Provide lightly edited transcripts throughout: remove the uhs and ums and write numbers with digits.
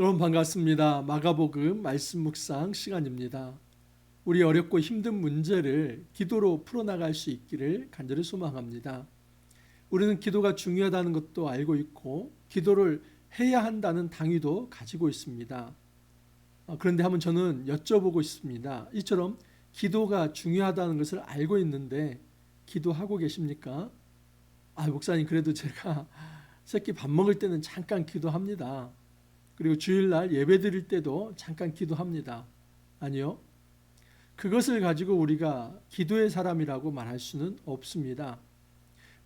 여러분 반갑습니다. 마가복음 말씀 묵상 시간입니다. 우리 어렵고 힘든 문제를 기도로 풀어나갈 수 있기를 간절히 소망합니다. 우리는 기도가 중요하다는 것도 알고 있고 기도를 해야 한다는 당위도 가지고 있습니다. 그런데 한번 저는 여쭤보고 있습니다. 이처럼 기도가 중요하다는 것을 알고 있는데 기도하고 계십니까? 목사님, 그래도 제가 새끼 밥 먹을 때는 잠깐 기도합니다. 그리고 주일날 예배 드릴 때도 잠깐 기도합니다. 아니요. 그것을 가지고 우리가 기도의 사람이라고 말할 수는 없습니다.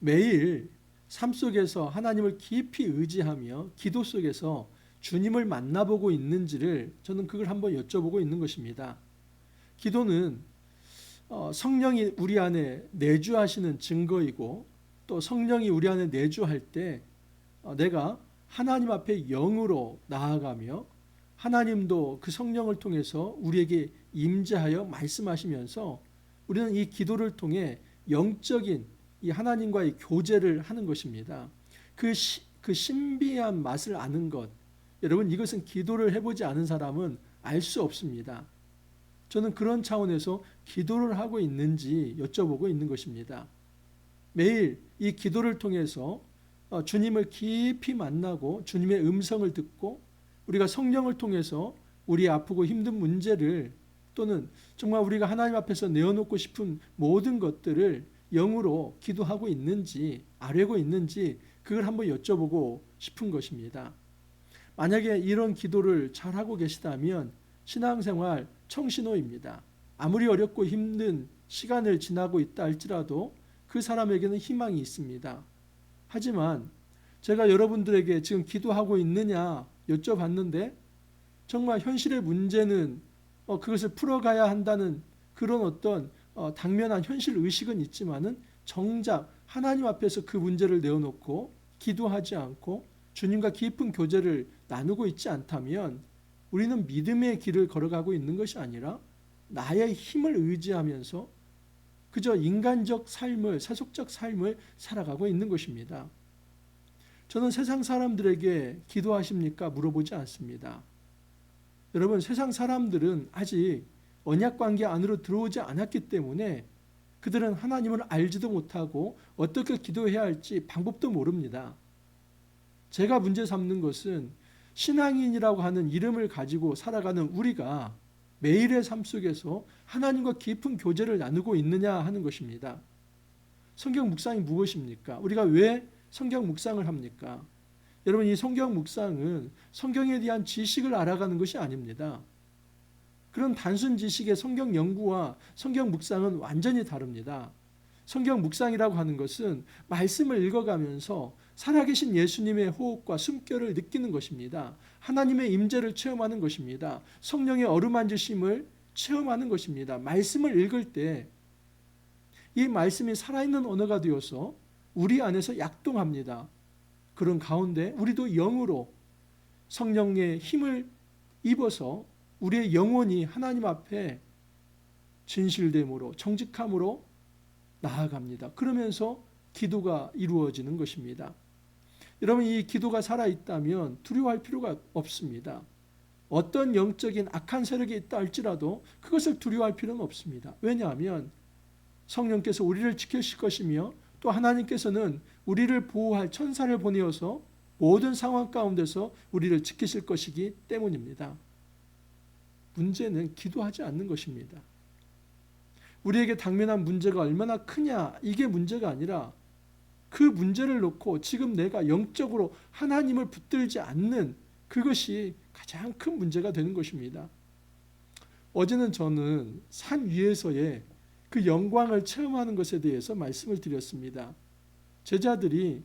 매일 삶 속에서 하나님을 깊이 의지하며 기도 속에서 주님을 만나보고 있는지를 저는 그걸 한번 여쭤보고 있는 것입니다. 기도는 성령이 우리 안에 내주하시는 증거이고, 또 성령이 우리 안에 내주할 때 내가 하나님 앞에 영으로 나아가며 하나님도 그 성령을 통해서 우리에게 임재하여 말씀하시면서 우리는 이 기도를 통해 영적인 이 하나님과의 교제를 하는 것입니다. 그 신비한 맛을 아는 것, 여러분, 이것은 기도를 해보지 않은 사람은 알 수 없습니다. 저는 그런 차원에서 기도를 하고 있는지 여쭤보고 있는 것입니다. 매일 이 기도를 통해서 주님을 깊이 만나고 주님의 음성을 듣고 우리가 성령을 통해서 우리의 아프고 힘든 문제를, 또는 정말 우리가 하나님 앞에서 내어놓고 싶은 모든 것들을 영으로 기도하고 있는지, 아뢰고 있는지, 그걸 한번 여쭤보고 싶은 것입니다. 만약에 이런 기도를 잘하고 계시다면 신앙생활 청신호입니다. 아무리 어렵고 힘든 시간을 지나고 있다 할지라도 그 사람에게는 희망이 있습니다. 하지만 제가 여러분들에게 지금 기도하고 있느냐 여쭤봤는데 정말 현실의 문제는 그것을 풀어가야 한다는 그런 어떤 당면한 현실 의식은 있지만은 정작 하나님 앞에서 그 문제를 내어놓고 기도하지 않고 주님과 깊은 교제를 나누고 있지 않다면 우리는 믿음의 길을 걸어가고 있는 것이 아니라 나의 힘을 의지하면서 그저 인간적 삶을, 세속적 삶을 살아가고 있는 것입니다. 저는 세상 사람들에게 기도하십니까? 물어보지 않습니다. 여러분, 세상 사람들은 아직 언약 관계 안으로 들어오지 않았기 때문에 그들은 하나님을 알지도 못하고 어떻게 기도해야 할지 방법도 모릅니다. 제가 문제 삼는 것은 신앙인이라고 하는 이름을 가지고 살아가는 우리가 매일의 삶 속에서 하나님과 깊은 교제를 나누고 있느냐 하는 것입니다. 성경 묵상이 무엇입니까? 우리가 왜 성경 묵상을 합니까? 여러분, 이 성경 묵상은 성경에 대한 지식을 알아가는 것이 아닙니다. 그런 단순 지식의 성경 연구와 성경 묵상은 완전히 다릅니다. 성경 묵상이라고 하는 것은 말씀을 읽어가면서 살아계신 예수님의 호흡과 숨결을 느끼는 것입니다. 하나님의 임재를 체험하는 것입니다. 성령의 어루만지심을 체험하는 것입니다. 말씀을 읽을 때 이 말씀이 살아있는 언어가 되어서 우리 안에서 약동합니다. 그런 가운데 우리도 영으로 성령의 힘을 입어서 우리의 영혼이 하나님 앞에 진실됨으로, 정직함으로 나아갑니다. 그러면서 기도가 이루어지는 것입니다. 여러분, 이 기도가 살아있다면 두려워할 필요가 없습니다. 어떤 영적인 악한 세력이 있다 할지라도 그것을 두려워할 필요는 없습니다. 왜냐하면 성령께서 우리를 지키실 것이며 또 하나님께서는 우리를 보호할 천사를 보내어서 모든 상황 가운데서 우리를 지키실 것이기 때문입니다. 문제는 기도하지 않는 것입니다. 우리에게 당면한 문제가 얼마나 크냐, 이게 문제가 아니라 그 문제를 놓고 지금 내가 영적으로 하나님을 붙들지 않는 그것이 가장 큰 문제가 되는 것입니다. 어제는 저는 산 위에서의 그 영광을 체험하는 것에 대해서 말씀을 드렸습니다. 제자들이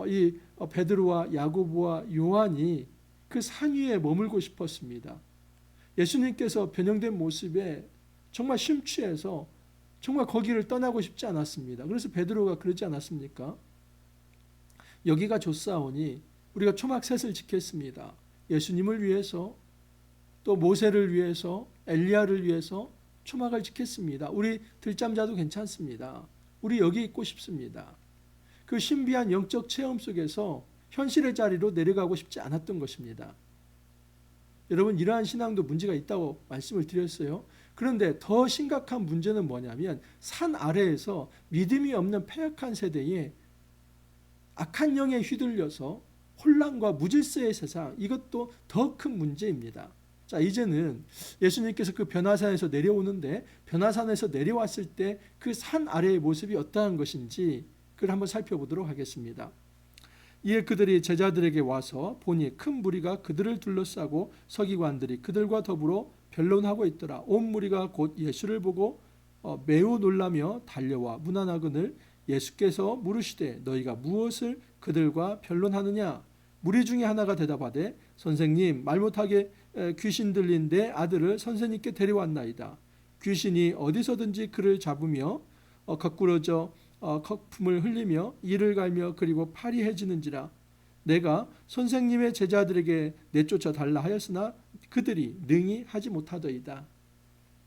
이 베드로와 야고보와 요한이 그 산 위에 머물고 싶었습니다. 예수님께서 변형된 모습에 정말 심취해서 정말 거기를 떠나고 싶지 않았습니다. 그래서 베드로가 그러지 않았습니까? 여기가 좋사오니 우리가 초막셋을 지켰습니다. 예수님을 위해서, 또 모세를 위해서, 엘리야를 위해서 초막을 지켰습니다. 우리 들잠 자도 괜찮습니다. 우리 여기 있고 싶습니다. 그 신비한 영적 체험 속에서 현실의 자리로 내려가고 싶지 않았던 것입니다. 여러분 이러한 신앙도 문제가 있다고 말씀을 드렸어요. 그런데 더 심각한 문제는 뭐냐면 산 아래에서 믿음이 없는 패역한 세대에 악한 영에 휘둘려서 혼란과 무질서의 세상, 이것도 더 큰 문제입니다. 자, 이제는 예수님께서 그 변화산에서 내려오는데 변화산에서 내려왔을 때 그 산 아래의 모습이 어떠한 것인지 그걸 한번 살펴보도록 하겠습니다. 이에 그들이 제자들에게 와서 보니 큰 무리가 그들을 둘러싸고 서기관들이 그들과 더불어 변론하고 있더라. 온 무리가 곧 예수를 보고 매우 놀라며 달려와 문안하거늘 예수께서 물으시되 너희가 무엇을 그들과 변론하느냐? 무리 중에 하나가 대답하되 선생님 말 못하게 귀신 들린 내 아들을 선생님께 데려왔나이다. 귀신이 어디서든지 그를 잡으며 거꾸러져 거품을 흘리며 이를 갈며 그리고 팔이 해지는지라. 내가 선생님의 제자들에게 내쫓아 달라 하였으나 그들이 능히 하지 못하더이다.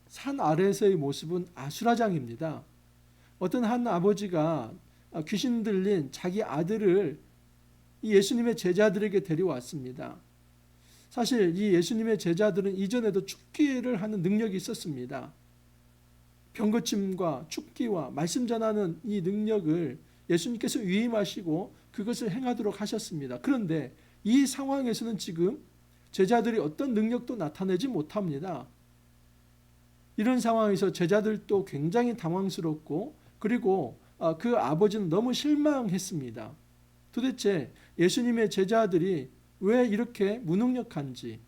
산 아래에서의 모습은 아수라장입니다. 어떤 한 아버지가 귀신 들린 자기 아들을 이 예수님의 제자들에게 데려왔습니다. 사실 이 예수님의 제자들은 이전에도 축기를 하는 능력이 있었습니다. 병고침과 축기와 말씀 전하는 이 능력을 예수님께서 위임하시고 그것을 행하도록 하셨습니다. 그런데 이 상황에서는 지금 제자들이 어떤 능력도 나타내지 못합니다. 이런 상황에서 제자들도 굉장히 당황스럽고 그리고 그 아버지는 너무 실망했습니다. 도대체 예수님의 제자들이 왜 이렇게 무능력한지,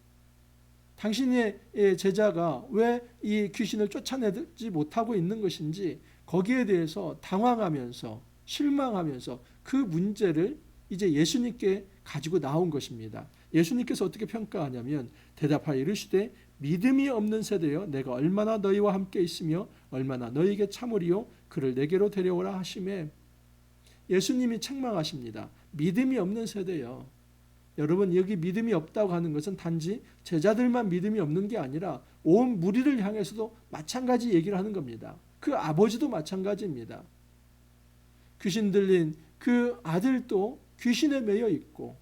당신의 제자가 왜 이 귀신을 쫓아내지 못하고 있는 것인지 거기에 대해서 당황하면서 실망하면서 그 문제를 이제 예수님께 가지고 나온 것입니다. 예수님께서 어떻게 평가하냐면 대답하여 이르시되 믿음이 없는 세대여 내가 얼마나 너희와 함께 있으며 얼마나 너희에게 참으리요 그를 내게로 데려오라 하시매. 예수님이 책망하십니다. 믿음이 없는 세대여. 여러분 여기 믿음이 없다고 하는 것은 단지 제자들만 믿음이 없는 게 아니라 온 무리를 향해서도 마찬가지 얘기를 하는 겁니다. 그 아버지도 마찬가지입니다. 귀신 들린 그 아들도 귀신에 매여 있고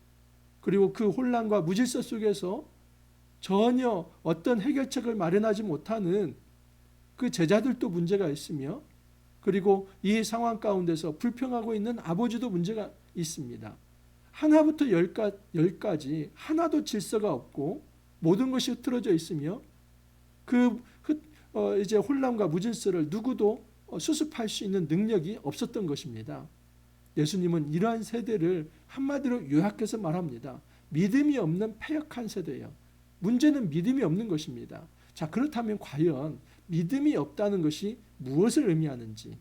그리고 그 혼란과 무질서 속에서 전혀 어떤 해결책을 마련하지 못하는 그 제자들도 문제가 있으며 그리고 이 상황 가운데서 불평하고 있는 아버지도 문제가 있습니다. 하나부터 열까지 하나도 질서가 없고 모든 것이 흐트러져 있으며 그 이제 혼란과 무질서를 누구도 수습할 수 있는 능력이 없었던 것입니다. 예수님은 이러한 세대를 한마디로 요약해서 말합니다. 믿음이 없는 패역한 세대예요. 문제는 믿음이 없는 것입니다. 자, 그렇다면 과연 믿음이 없다는 것이 무엇을 의미하는지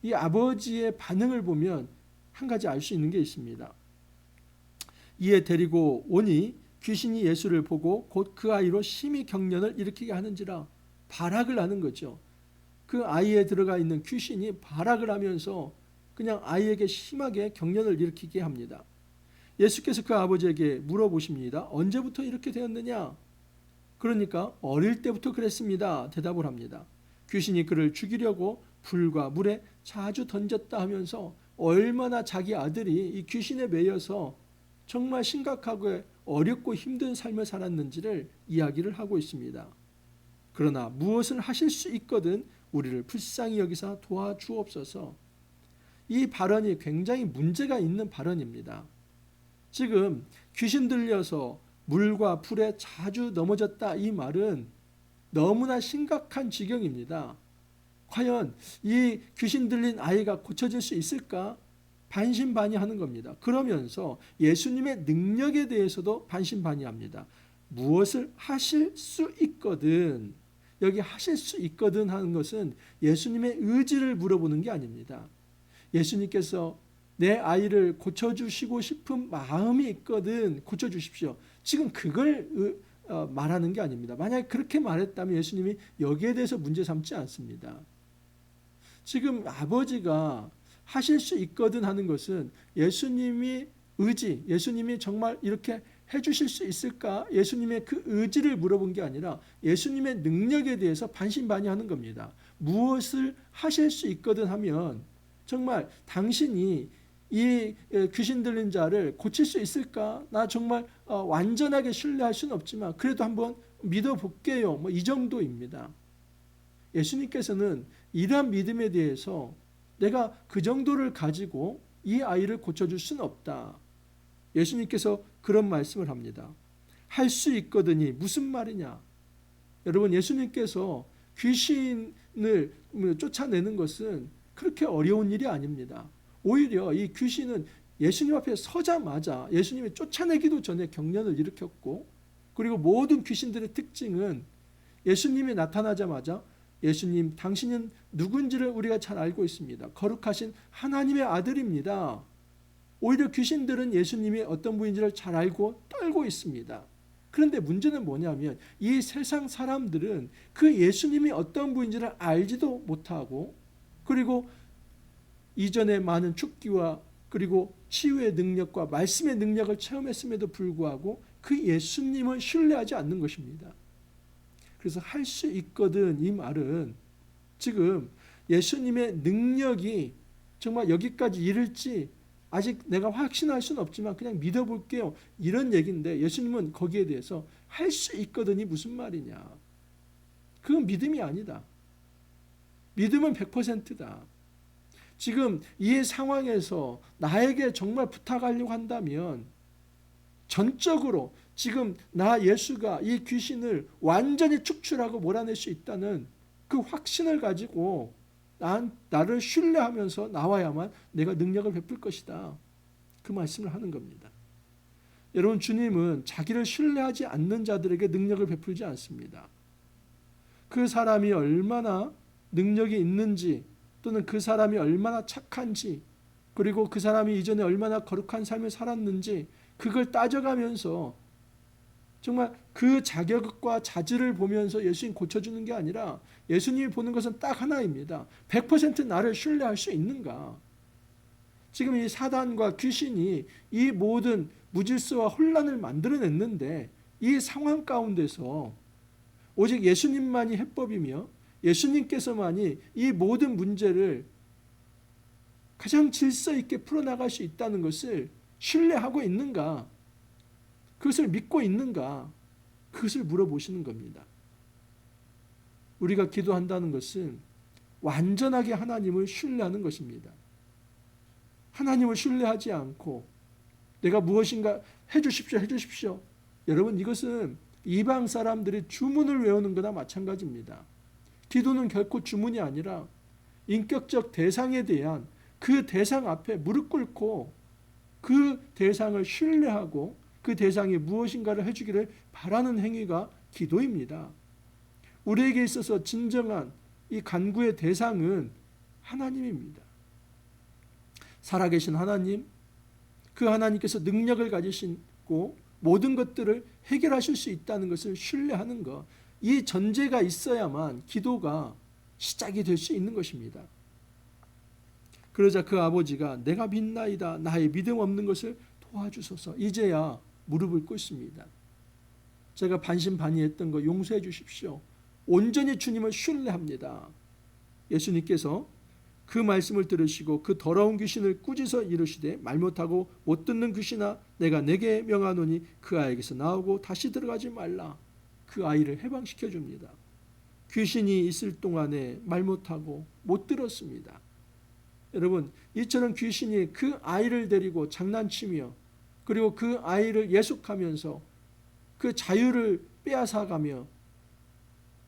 이 아버지의 반응을 보면 한 가지 알 수 있는 게 있습니다. 이에 데리고 오니 귀신이 예수를 보고 곧 그 아이로 심히 경련을 일으키게 하는지라. 발악을 하는 거죠. 그 아이에 들어가 있는 귀신이 발악을 하면서 그냥 아이에게 심하게 경련을 일으키게 합니다. 예수께서 그 아버지에게 물어보십니다. 언제부터 이렇게 되었느냐? 그러니까 어릴 때부터 그랬습니다. 대답을 합니다. 귀신이 그를 죽이려고 불과 물에 자주 던졌다 하면서 얼마나 자기 아들이 이 귀신에 매여서 정말 심각하고 어렵고 힘든 삶을 살았는지를 이야기를 하고 있습니다. 그러나 무엇을 하실 수 있거든 우리를 불쌍히 여기사 도와주옵소서. 이 발언이 굉장히 문제가 있는 발언입니다. 지금 귀신 들려서 물과 불에 자주 넘어졌다 이 말은 너무나 심각한 지경입니다. 과연 이 귀신 들린 아이가 고쳐질 수 있을까? 반신반의하는 겁니다. 그러면서 예수님의 능력에 대해서도 반신반의합니다. 무엇을 하실 수 있거든. 여기 하실 수 있거든 하는 것은 예수님의 의지를 물어보는 게 아닙니다. 예수님께서 내 아이를 고쳐주시고 싶은 마음이 있거든 고쳐주십시오. 지금 그걸 말하는 게 아닙니다. 만약에 그렇게 말했다면 예수님이 여기에 대해서 문제 삼지 않습니다. 지금 아버지가 하실 수 있거든 하는 것은 예수님이 의지, 예수님이 정말 이렇게 해주실 수 있을까? 예수님의 그 의지를 물어본 게 아니라 예수님의 능력에 대해서 반신반의하는 겁니다. 무엇을 하실 수 있거든 하면 정말 당신이 이 귀신 들린 자를 고칠 수 있을까? 나 정말 완전하게 신뢰할 수는 없지만 그래도 한번 믿어볼게요. 뭐 이 정도입니다. 예수님께서는 이러한 믿음에 대해서 내가 그 정도를 가지고 이 아이를 고쳐줄 수는 없다. 예수님께서 그런 말씀을 합니다. 할 수 있거든이 무슨 말이냐? 여러분, 예수님께서 귀신을 쫓아내는 것은 그렇게 어려운 일이 아닙니다. 오히려 이 귀신은 예수님 앞에 서자마자 예수님이 쫓아내기도 전에 경련을 일으켰고, 그리고 모든 귀신들의 특징은 예수님이 나타나자마자 예수님, 당신은 누군지를 우리가 잘 알고 있습니다. 거룩하신 하나님의 아들입니다. 오히려 귀신들은 예수님이 어떤 분인지를 잘 알고 떨고 있습니다. 그런데 문제는 뭐냐면 이 세상 사람들은 그 예수님이 어떤 분인지를 알지도 못하고, 그리고 이전에 많은 축기와 그리고 치유의 능력과 말씀의 능력을 체험했음에도 불구하고 그 예수님을 신뢰하지 않는 것입니다. 그래서 할 수 있거든, 이 말은 지금 예수님의 능력이 정말 여기까지 이를지 아직 내가 확신할 수는 없지만 그냥 믿어볼게요, 이런 얘기인데, 예수님은 거기에 대해서 할 수 있거든이 무슨 말이냐. 그건 믿음이 아니다. 믿음은 100%다. 지금 이 상황에서 나에게 정말 부탁하려고 한다면 전적으로 지금 나 예수가 이 귀신을 완전히 축출하고 몰아낼 수 있다는 그 확신을 가지고 나를 신뢰하면서 나와야만 내가 능력을 베풀 것이다. 그 말씀을 하는 겁니다. 여러분, 주님은 자기를 신뢰하지 않는 자들에게 능력을 베풀지 않습니다. 그 사람이 얼마나 능력이 있는지, 또는 그 사람이 얼마나 착한지, 그리고 그 사람이 이전에 얼마나 거룩한 삶을 살았는지 그걸 따져가면서 정말 그 자격과 자질을 보면서 예수님 고쳐주는 게 아니라 예수님이 보는 것은 딱 하나입니다. 100% 나를 신뢰할 수 있는가? 지금 이 사단과 귀신이 이 모든 무질서와 혼란을 만들어냈는데 이 상황 가운데서 오직 예수님만이 해법이며 예수님께서만이 이 모든 문제를 가장 질서 있게 풀어나갈 수 있다는 것을 신뢰하고 있는가? 그것을 믿고 있는가? 그것을 물어보시는 겁니다. 우리가 기도한다는 것은 완전하게 하나님을 신뢰하는 것입니다. 하나님을 신뢰하지 않고 내가 무엇인가 해주십시오, 해주십시오. 여러분, 이것은 이방 사람들이 주문을 외우는 거나 마찬가지입니다. 기도는 결코 주문이 아니라 인격적 대상에 대한 그 대상 앞에 무릎 꿇고 그 대상을 신뢰하고 그 대상이 무엇인가를 해주기를 바라는 행위가 기도입니다. 우리에게 있어서 진정한 이 간구의 대상은 하나님입니다. 살아계신 하나님, 그 하나님께서 능력을 가지시고 모든 것들을 해결하실 수 있다는 것을 신뢰하는 것, 이 전제가 있어야만 기도가 시작이 될 수 있는 것입니다. 그러자 그 아버지가 내가 믿나이다, 나의 믿음 없는 것을 도와주소서. 이제야 무릎을 꿇습니다. 제가 반신반의했던 거 용서해 주십시오. 온전히 주님을 신뢰합니다. 예수님께서 그 말씀을 들으시고 그 더러운 귀신을 꾸짖어 이르시되 말 못하고 못 듣는 귀신아, 내가 내게 명하노니 그 아이에게서 나오고 다시 들어가지 말라. 그 아이를 해방시켜 줍니다. 귀신이 있을 동안에 말 못하고 못 들었습니다. 여러분, 이처럼 귀신이 그 아이를 데리고 장난치며 그리고 그 아이를 예속하면서 그 자유를 빼앗아가며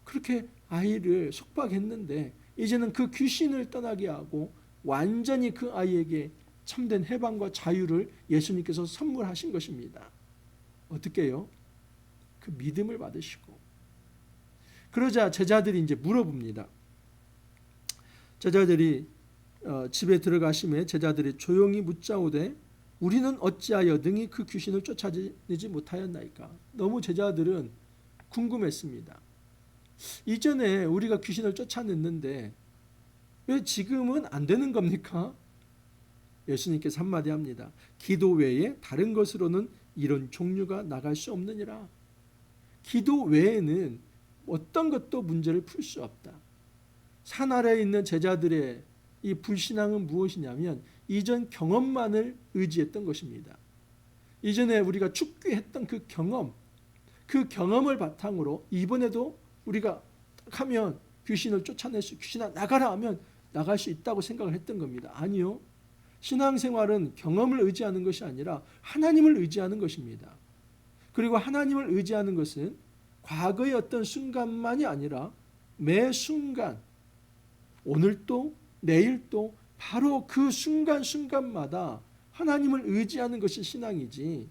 그렇게 아이를 속박했는데 이제는 그 귀신을 떠나게 하고 완전히 그 아이에게 참된 해방과 자유를 예수님께서 선물하신 것입니다. 어떻게 해요? 그 믿음을 받으시고. 그러자 제자들이 이제 물어봅니다. 제자들이 집에 들어가심에 제자들이 조용히 묻자오되 우리는 어찌하여 능히 그 귀신을 쫓아내지 못하였나이까. 너무 제자들은 궁금했습니다. 이전에 우리가 귀신을 쫓아냈는데 왜 지금은 안 되는 겁니까? 예수님께서 한마디 합니다. 기도 외에 다른 것으로는 이런 종류가 나갈 수 없느니라. 기도 외에는 어떤 것도 문제를 풀 수 없다. 산 아래에 있는 제자들의 이 불신앙은 무엇이냐면 이전 경험만을 의지했던 것입니다. 이전에 우리가 축귀했던 그 경험을 바탕으로 이번에도 우리가 딱 하면 귀신을 쫓아낼 수, 귀신아 나가라 하면 나갈 수 있다고 생각을 했던 겁니다. 아니요. 신앙생활은 경험을 의지하는 것이 아니라 하나님을 의지하는 것입니다. 그리고 하나님을 의지하는 것은 과거의 어떤 순간만이 아니라 매 순간, 오늘도 내일도 바로 그 순간순간마다 하나님을 의지하는 것이 신앙이지,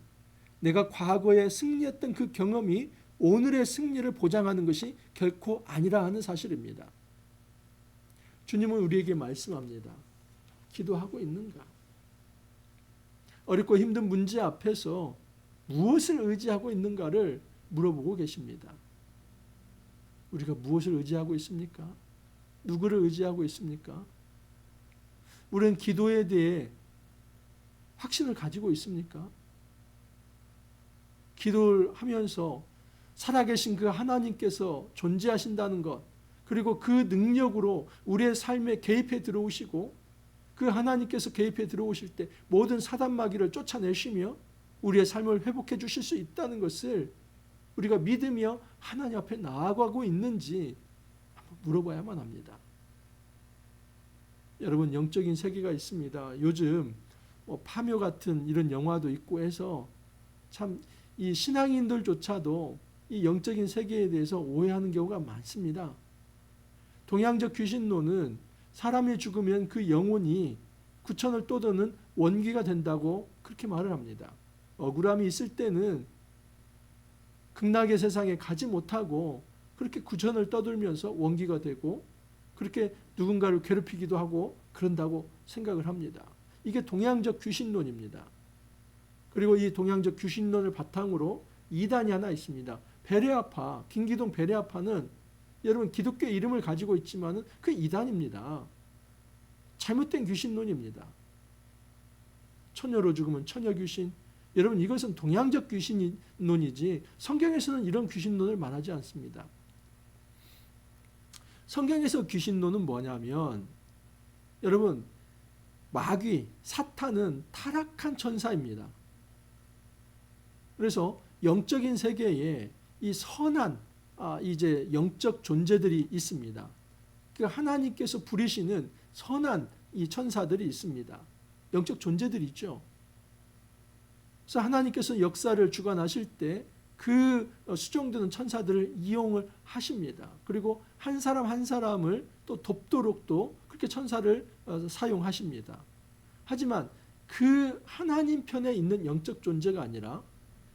내가 과거에 승리했던 그 경험이 오늘의 승리를 보장하는 것이 결코 아니라 하는 사실입니다. 주님은 우리에게 말씀합니다. 기도하고 있는가? 어렵고 힘든 문제 앞에서 무엇을 의지하고 있는가를 물어보고 계십니다. 우리가 무엇을 의지하고 있습니까? 누구를 의지하고 있습니까? 우리는 기도에 대해 확신을 가지고 있습니까? 기도를 하면서 살아계신 그 하나님께서 존재하신다는 것, 그리고 그 능력으로 우리의 삶에 개입해 들어오시고 그 하나님께서 개입해 들어오실 때 모든 사단마귀를 쫓아내시며 우리의 삶을 회복해 주실 수 있다는 것을 우리가 믿으며 하나님 앞에 나아가고 있는지 한번 물어봐야만 합니다. 여러분, 영적인 세계가 있습니다. 요즘 파묘 같은 이런 영화도 있고 해서 참 이 신앙인들조차도 이 영적인 세계에 대해서 오해하는 경우가 많습니다. 동양적 귀신론은 사람이 죽으면 그 영혼이 구천을 떠도는 원기가 된다고 그렇게 말을 합니다. 억울함이 있을 때는 극락의 세상에 가지 못하고 그렇게 구천을 떠돌면서 원기가 되고 그렇게 누군가를 괴롭히기도 하고 그런다고 생각을 합니다. 이게 동양적 귀신론입니다. 그리고 이 동양적 귀신론을 바탕으로 이단이 하나 있습니다. 베레아파, 김기동 베레아파는 여러분 기독교 이름을 가지고 있지만 그 이단입니다. 잘못된 귀신론입니다. 처녀로 죽으면 처녀 귀신. 여러분, 이것은 동양적 귀신론이지 성경에서는 이런 귀신론을 말하지 않습니다. 성경에서 귀신론은 뭐냐면, 여러분, 마귀, 사탄은 타락한 천사입니다. 그래서 영적인 세계에 이 선한 이제 영적 존재들이 있습니다. 그 하나님께서 부리시는 선한 이 천사들이 있습니다. 영적 존재들이 있죠. 그래서 하나님께서 역사를 주관하실 때 그 수종되는 천사들을 이용을 하십니다. 그리고 한 사람 한 사람을 또 돕도록 또 그렇게 천사를 사용하십니다. 하지만 그 하나님 편에 있는 영적 존재가 아니라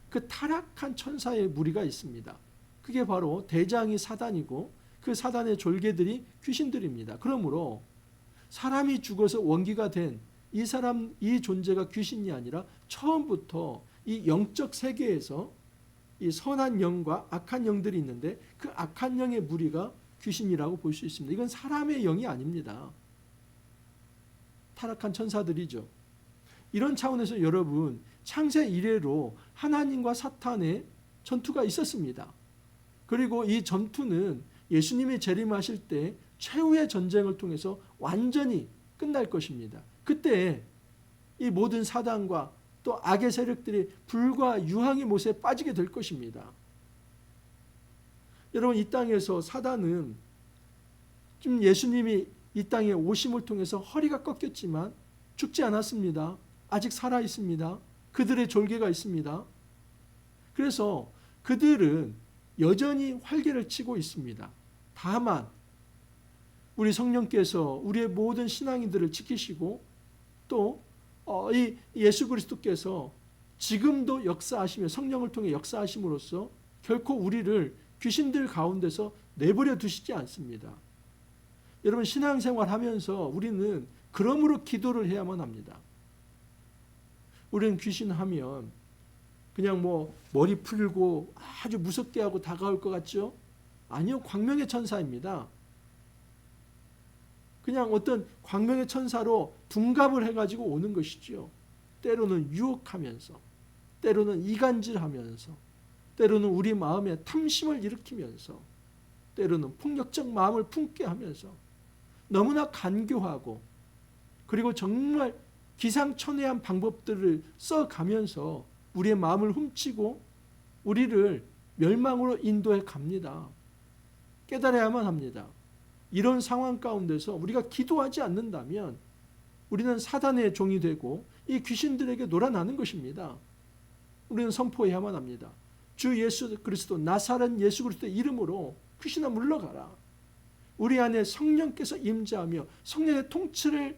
그 타락한 천사의 무리가 있습니다. 그게 바로 대장이 사단이고 그 사단의 졸개들이 귀신들입니다. 그러므로 사람이 죽어서 원기가 된 이 존재가 귀신이 아니라 처음부터 이 영적 세계에서 이 선한 영과 악한 영들이 있는데 그 악한 영의 무리가 귀신이라고 볼 수 있습니다. 이건 사람의 영이 아닙니다. 타락한 천사들이죠. 이런 차원에서 여러분, 창세 이래로 하나님과 사탄의 전투가 있었습니다. 그리고 이 전투는 예수님이 재림하실 때 최후의 전쟁을 통해서 완전히 끝날 것입니다. 그때 이 모든 사단과 또 악의 세력들이 불과 유황의 못에 빠지게 될 것입니다. 여러분, 이 땅에서 사단은 좀 예수님이 이 땅에 오심을 통해서 허리가 꺾였지만 죽지 않았습니다. 아직 살아 있습니다. 그들의 졸개가 있습니다. 그래서 그들은 여전히 활개를 치고 있습니다. 다만 우리 성령께서 우리의 모든 신앙인들을 지키시고 또 이 예수 그리스도께서 지금도 역사하시며 성령을 통해 역사하심으로써 결코 우리를 귀신들 가운데서 내버려 두시지 않습니다. 여러분, 신앙생활 하면서 우리는 그러므로 기도를 해야만 합니다. 우리는 귀신하면 그냥 머리 풀고 아주 무섭게 하고 다가올 것 같죠? 아니요, 광명의 천사입니다. 그냥 어떤 광명의 천사로 둔갑을 해가지고 오는 것이지요. 때로는 유혹하면서, 때로는 이간질하면서, 때로는 우리 마음에 탐심을 일으키면서, 때로는 폭력적 마음을 품게 하면서 너무나 간교하고, 그리고 정말 기상천외한 방법들을 써가면서 우리의 마음을 훔치고 우리를 멸망으로 인도해 갑니다. 깨달아야만 합니다. 이런 상황 가운데서 우리가 기도하지 않는다면 우리는 사단의 종이 되고 이 귀신들에게 놀아나는 것입니다. 우리는 선포해야만 합니다. 주 예수 그리스도 나사렛 예수 그리스도의 이름으로 귀신아 물러가라. 우리 안에 성령께서 임재하며 성령의 통치를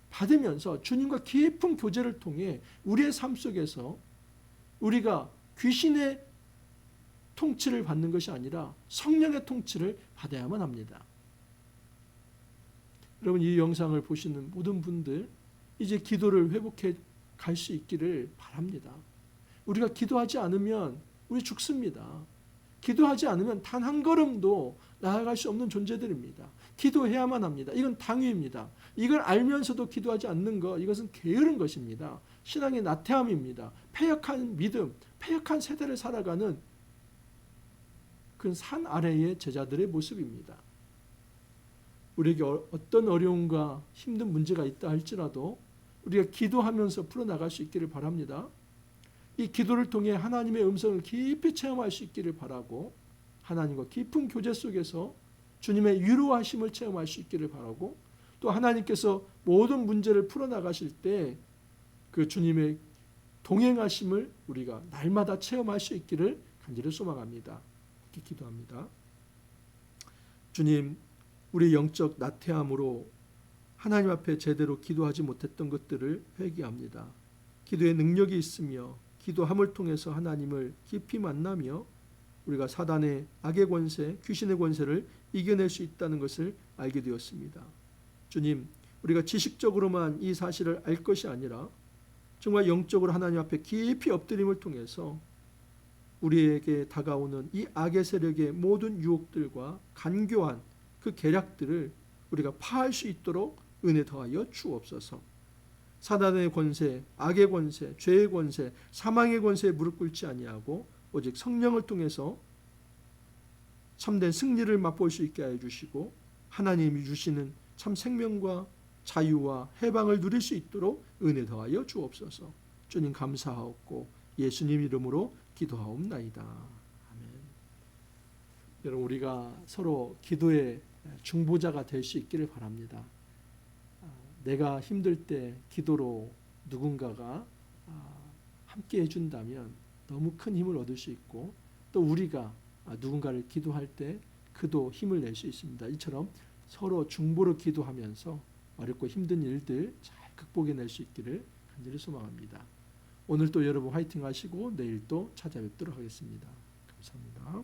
받으면서 주님과 깊은 교제를 통해 우리의 삶 속에서 우리가 귀신의 통치를 받는 것이 아니라 성령의 통치를 받아야만 합니다. 여러분, 이 영상을 보시는 모든 분들 이제 기도를 회복해 갈 수 있기를 바랍니다. 우리가 기도하지 않으면 우리 죽습니다. 기도하지 않으면 단 한 걸음도 나아갈 수 없는 존재들입니다. 기도해야만 합니다. 이건 당위입니다. 이걸 알면서도 기도하지 않는 것, 이것은 게으른 것입니다. 신앙의 나태함입니다. 패역한 믿음, 패역한 세대를 살아가는 그 산 아래의 제자들의 모습입니다. 우리에게 어떤 어려움과 힘든 문제가 있다 할지라도 우리가 기도하면서 풀어나갈 수 있기를 바랍니다. 이 기도를 통해 하나님의 음성을 깊이 체험할 수 있기를 바라고 하나님과 깊은 교제 속에서 주님의 위로하심을 체험할 수 있기를 바라고 또 하나님께서 모든 문제를 풀어나가실 때 그 주님의 동행하심을 우리가 날마다 체험할 수 있기를 간절히 소망합니다. 이렇게 기도합니다. 주님, 우리 영적 나태함으로 하나님 앞에 제대로 기도하지 못했던 것들을 회개합니다. 기도의 능력이 있으며 기도함을 통해서 하나님을 깊이 만나며 우리가 사단의 악의 권세, 귀신의 권세를 이겨낼 수 있다는 것을 알게 되었습니다. 주님, 우리가 지식적으로만 이 사실을 알 것이 아니라 정말 영적으로 하나님 앞에 깊이 엎드림을 통해서 우리에게 다가오는 이 악의 세력의 모든 유혹들과 간교한 그 계략들을 우리가 파할 수 있도록 은혜 더하여 주옵소서. 사단의 권세, 악의 권세, 죄의 권세, 사망의 권세에 무릎 꿇지 아니하고 오직 성령을 통해서 참된 승리를 맛볼 수 있게 하여 주시고 하나님이 주시는 참 생명과 자유와 해방을 누릴 수 있도록 은혜 더하여 주옵소서. 주님 감사하옵고 예수님 이름으로 기도하옵나이다. 아멘. 여러분, 우리가 서로 기도의 중보자가 될 수 있기를 바랍니다. 내가 힘들 때 기도로 누군가가 함께 해준다면 너무 큰 힘을 얻을 수 있고 또 우리가 누군가를 기도할 때 그도 힘을 낼 수 있습니다. 이처럼 서로 중보로 기도하면서 어렵고 힘든 일들 잘 극복해낼 수 있기를 간절히 소망합니다. 오늘 또 여러분 화이팅 하시고 내일 또 찾아뵙도록 하겠습니다. 감사합니다.